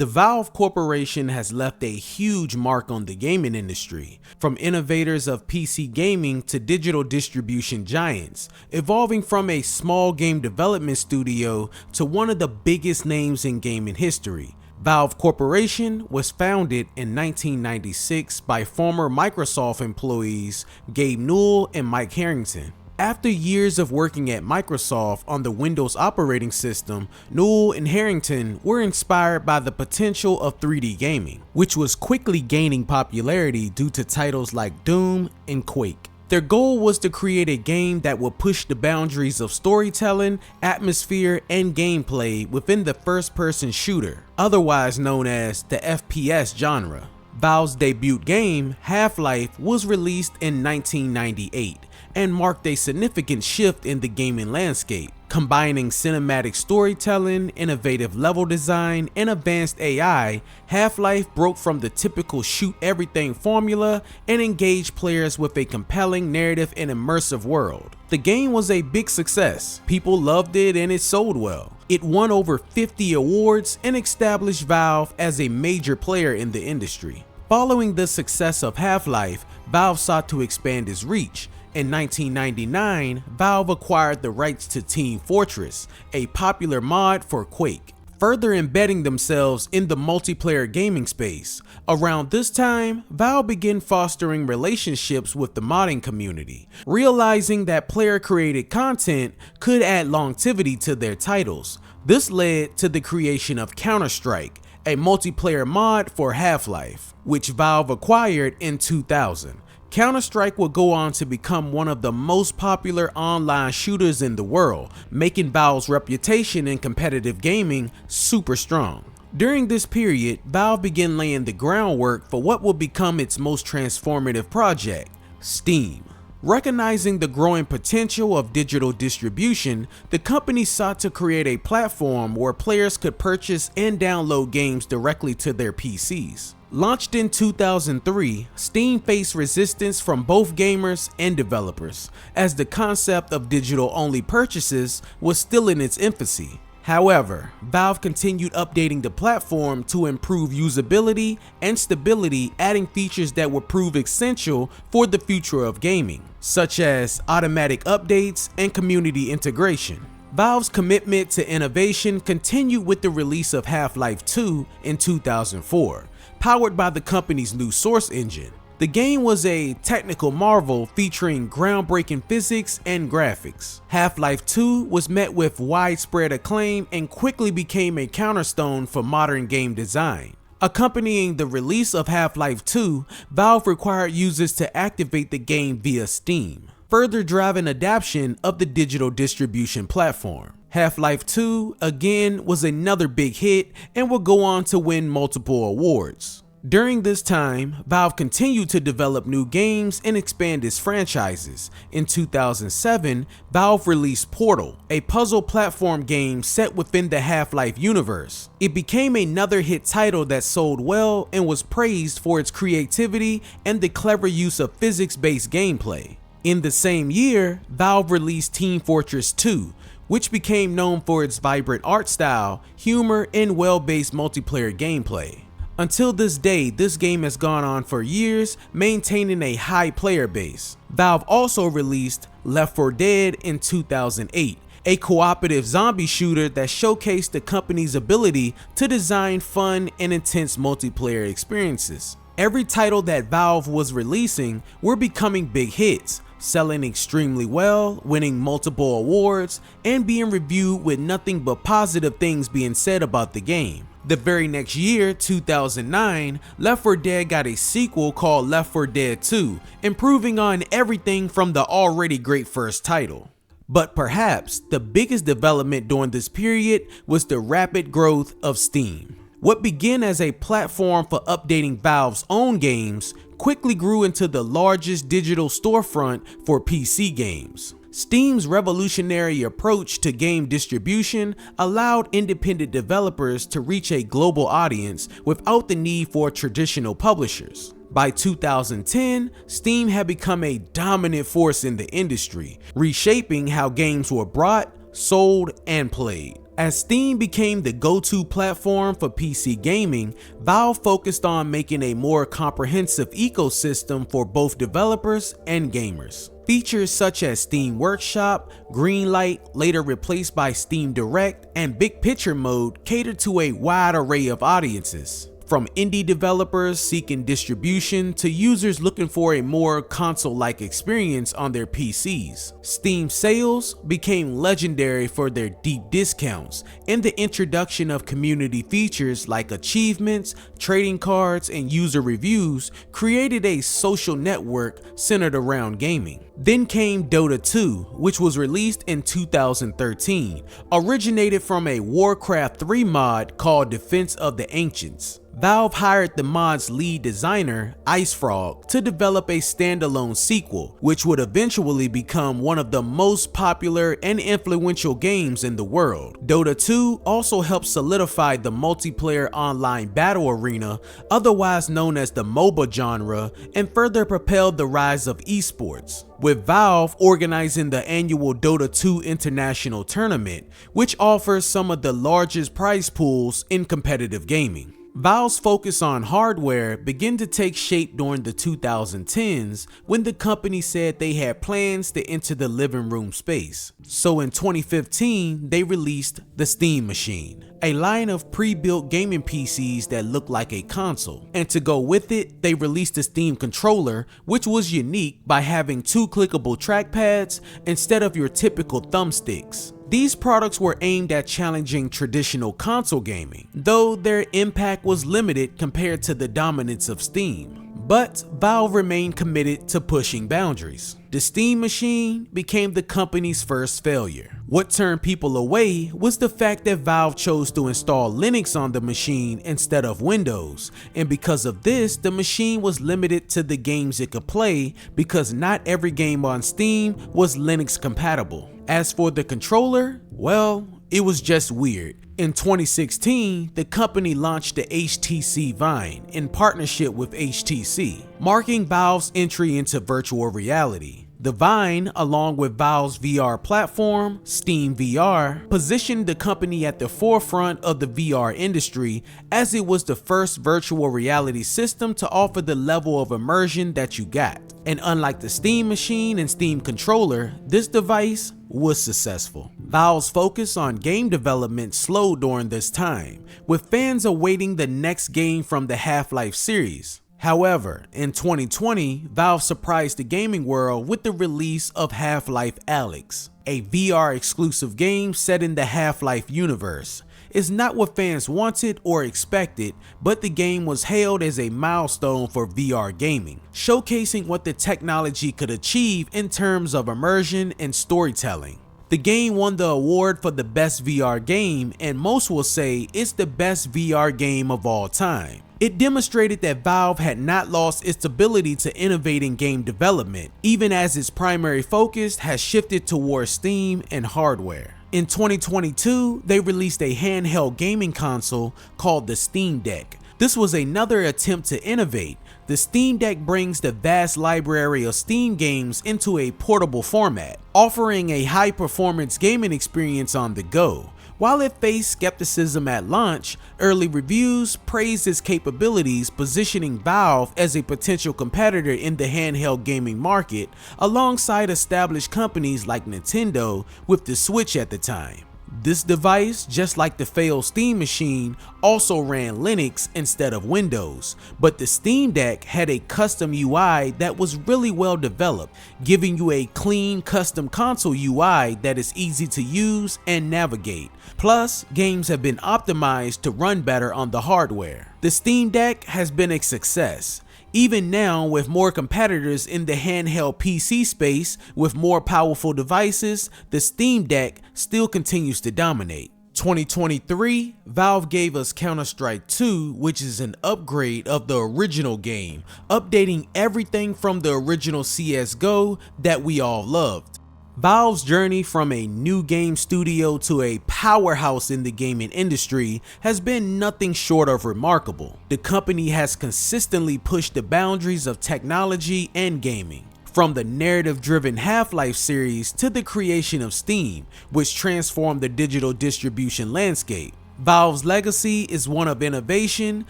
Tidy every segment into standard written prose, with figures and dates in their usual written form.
The Valve Corporation has left a huge mark on the gaming industry, from innovators of PC gaming to digital distribution giants, evolving from a small game development studio to one of the biggest names in gaming history. Valve Corporation was founded in 1996 by former Microsoft employees Gabe Newell and Mike Harrington. After years of working at Microsoft on the Windows operating system, Newell and Harrington were inspired by the potential of 3D gaming, which was quickly gaining popularity due to titles like Doom and Quake. Their goal was to create a game that would push the boundaries of storytelling, atmosphere, and gameplay within the first-person shooter, otherwise known as the FPS genre. Valve's debut game, Half-Life, was released in 1998 and marked a significant shift in the gaming landscape. Combining cinematic storytelling, innovative level design, and advanced AI, Half-Life broke from the typical shoot-everything formula and engaged players with a compelling narrative and immersive world. The game was a big success. People loved it and it sold well. It won over 50 awards and established Valve as a major player in the industry. Following the success of Half-Life, Valve sought to expand its reach. In 1999, Valve acquired the rights to Team Fortress, a popular mod for Quake, further embedding themselves in the multiplayer gaming space. Around this time, Valve began fostering relationships with the modding community, realizing that player-created content could add longevity to their titles. This led to the creation of Counter-Strike, a multiplayer mod for Half-Life, which Valve acquired in 2000. Counter-Strike would go on to become one of the most popular online shooters in the world, making Valve's reputation in competitive gaming super strong. During this period, Valve began laying the groundwork for what would become its most transformative project, Steam. Recognizing the growing potential of digital distribution, the company sought to create a platform where players could purchase and download games directly to their PCs. Launched in 2003, Steam faced resistance from both gamers and developers, as the concept of digital-only purchases was still in its infancy. However, Valve continued updating the platform to improve usability and stability, adding features that would prove essential for the future of gaming, such as automatic updates and community integration. Valve's commitment to innovation continued with the release of Half-Life 2 in 2004, powered by the company's new Source engine. The game was a technical marvel featuring groundbreaking physics and graphics. Half-Life 2 was met with widespread acclaim and quickly became a cornerstone for modern game design. Accompanying the release of Half-Life 2, Valve required users to activate the game via Steam, further driving adoption of the digital distribution platform. Half-Life 2 again was another big hit and would go on to win multiple awards. During this time, Valve continued to develop new games and expand its franchises. In 2007, Valve released Portal, a puzzle platform game set within the Half-Life universe. It became another hit title that sold well and was praised for its creativity and the clever use of physics-based gameplay. In the same year, Valve released Team Fortress 2, which became known for its vibrant art style, humor, and well-based multiplayer gameplay. Until this day, this game has gone on for years, maintaining a high player base. Valve also released Left 4 Dead in 2008, a cooperative zombie shooter that showcased the company's ability to design fun and intense multiplayer experiences. Every title that Valve was releasing were becoming big hits, selling extremely well, winning multiple awards, and being reviewed with nothing but positive things being said about the game. The very next year, 2009, Left 4 Dead got a sequel called Left 4 Dead 2, improving on everything from the already great first title. But perhaps the biggest development during this period was the rapid growth of Steam. What began as a platform for updating Valve's own games quickly grew into the largest digital storefront for PC games. Steam's revolutionary approach to game distribution allowed independent developers to reach a global audience without the need for traditional publishers. By 2010, Steam had become a dominant force in the industry, reshaping how games were bought, sold, and played. As Steam became the go-to platform for PC gaming, Valve focused on making a more comprehensive ecosystem for both developers and gamers. Features such as Steam Workshop, Greenlight, later replaced by Steam Direct, and Big Picture Mode cater to a wide array of audiences. From indie developers seeking distribution to users looking for a more console-like experience on their PCs. Steam sales became legendary for their deep discounts and the introduction of community features like achievements, trading cards, and user reviews created a social network centered around gaming. Then came Dota 2, which was released in 2013, originated from a Warcraft 3 mod called Defense of the Ancients. Valve hired the mod's lead designer, IceFrog, to develop a standalone sequel, which would eventually become one of the most popular and influential games in the world. Dota 2 also helped solidify the multiplayer online battle arena, otherwise known as the MOBA genre, and further propelled the rise of esports, with Valve organizing the annual Dota 2 International Tournament, which offers some of the largest prize pools in competitive gaming. Valve's focus on hardware began to take shape during the 2010s when the company said they had plans to enter the living room space. So in 2015, they released the Steam Machine, a line of pre-built gaming PCs that looked like a console. And to go with it, they released the Steam controller, which was unique by having two clickable trackpads instead of your typical thumbsticks. These products were aimed at challenging traditional console gaming, though their impact was limited compared to the dominance of Steam. But Valve remained committed to pushing boundaries. The Steam Machine became the company's first failure. What turned people away was the fact that Valve chose to install Linux on the machine instead of Windows, and because of this, the machine was limited to the games it could play because not every game on Steam was Linux compatible. As for the controller, well, it was just weird. In 2016, the company launched the HTC Vive in partnership with HTC, marking Valve's entry into virtual reality. The Vive, along with Valve's VR platform, Steam VR, positioned the company at the forefront of the VR industry as it was the first virtual reality system to offer the level of immersion that you got. And unlike the Steam Machine and Steam controller, this device was successful. Valve's focus on game development slowed during this time, with fans awaiting the next game from the Half-Life series. However, in 2020, Valve surprised the gaming world with the release of Half-Life Alyx, a VR exclusive game set in the Half-Life universe. It's not what fans wanted or expected, but the game was hailed as a milestone for VR gaming, showcasing what the technology could achieve in terms of immersion and storytelling. The game won the award for the best VR game, and most will say it's the best VR game of all time. It demonstrated that Valve had not lost its ability to innovate in game development, even as its primary focus has shifted towards Steam and hardware. In 2022, they released a handheld gaming console called the Steam Deck. This was another attempt to innovate. The Steam Deck brings the vast library of Steam games into a portable format, offering a high-performance gaming experience on the go. While it faced skepticism at launch, early reviews praised its capabilities, positioning Valve as a potential competitor in the handheld gaming market, alongside established companies like Nintendo with the Switch at the time. This device, just like the failed Steam Machine, also ran Linux instead of Windows, but the Steam Deck had a custom UI that was really well developed, giving you a clean custom console UI that is easy to use and navigate. Plus, games have been optimized to run better on the hardware. The Steam Deck has been a success. Even now, with more competitors in the handheld PC space with more powerful devices, the Steam Deck still continues to dominate. 2023, Valve gave us Counter-Strike 2, which is an upgrade of the original game, updating everything from the original CSGO that we all loved. Valve's journey from a new game studio to a powerhouse in the gaming industry has been nothing short of remarkable. The company has consistently pushed the boundaries of technology and gaming. from the narrative-driven Half-Life series to the creation of Steam, which transformed the digital distribution landscape. Valve's legacy is one of innovation,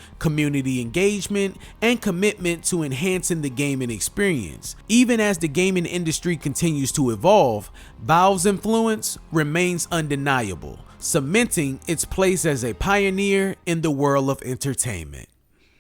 community engagement, and commitment to enhancing the gaming experience. Even as the gaming industry continues to evolve, Valve's influence remains undeniable, cementing its place as a pioneer in the world of entertainment.